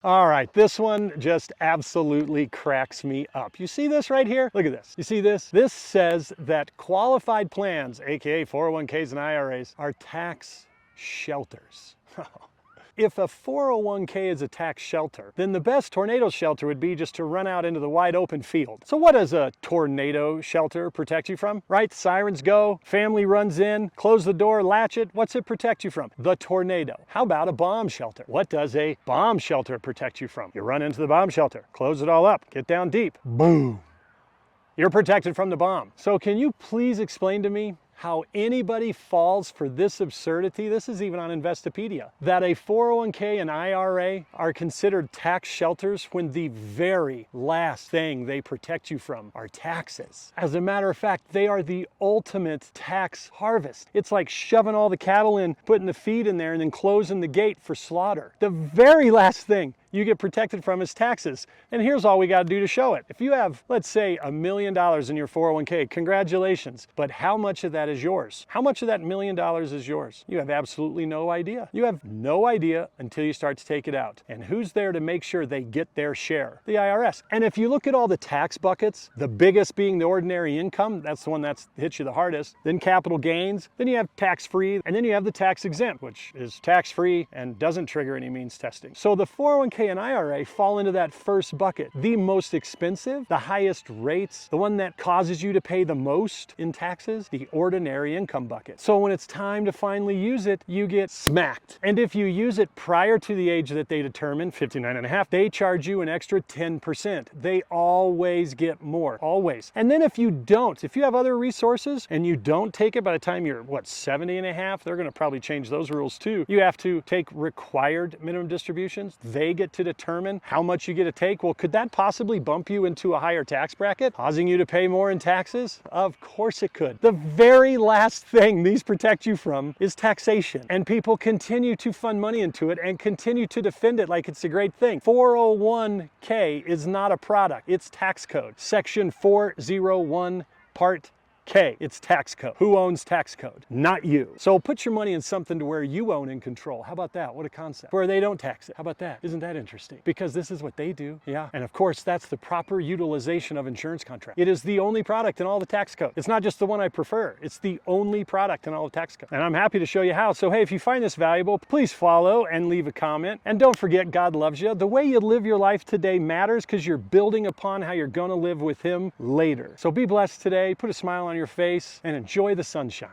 All right, this one just absolutely cracks me up. You see this right here? Look at this. You see this? This says that qualified plans, aka 401ks and IRAs, are tax shelters. If a 401k is a tax shelter, then the best tornado shelter would be just to run out into the wide open field. So what does a tornado shelter protect you from? Right? Sirens go, family runs in, close the door, latch it. What's it protect you from? The tornado. How about a bomb shelter? What does a bomb shelter protect you from? You run into the bomb shelter, close it all up, get down deep, boom. You're protected from the bomb. So can you please explain to me how anybody falls for this absurdity? This is even on Investopedia, that a 401k and IRA are considered tax shelters when the very last thing they protect you from are taxes. As a matter of fact, they are the ultimate tax harvest. It's like shoving all the cattle in, putting the feed in there, and then closing the gate for slaughter. The very last thing you get protected from is taxes. And here's all we got to do to show it. If you have, let's say, $1 million in your 401k, congratulations. But how much of that is yours? How much of that $1 million is yours? You have absolutely no idea. You have no idea until you start to take it out. And who's there to make sure they get their share? The IRS. And if you look at all the tax buckets, the biggest being the ordinary income, that's the one that hits you the hardest, then capital gains, then you have tax-free, and then you have the tax-exempt, which is tax-free and doesn't trigger any means testing. So the 401k and IRA fall into that first bucket. The most expensive, the highest rates, the one that causes you to pay the most in taxes, the ordinary income bucket. So when it's time to finally use it, you get smacked. And if you use it prior to the age that they determine, 59 and a half, they charge you an extra 10%. They always get more, always. And then if you don't, if you have other resources and you don't take it by the time you're, 70 and a half, they're gonna probably change those rules too. You have to take required minimum distributions. They get to determine how much you get to take. Well, could that possibly bump you into a higher tax bracket, causing you to pay more in taxes? Of course it could. The very last thing these protect you from is taxation. And people continue to fund money into it and continue to defend it like it's a great thing. 401k is not a product, it's tax code. Section 401 Part K, it's tax code. Who owns tax code? Not you. So put your money in something to where you own and control. How about that? What a concept. Where they don't tax it. How about that? Isn't that interesting? Because this is what they do. Yeah. And of course, that's the proper utilization of insurance contract. It is the only product in all the tax code. It's not just the one I prefer. It's the only product in all the tax code. And I'm happy to show you how. So hey, if you find this valuable, please follow and leave a comment. And don't forget, God loves you. The way you live your life today matters because you're building upon how you're going to live with Him later. So be blessed today. Put a smile on your face and enjoy the sunshine.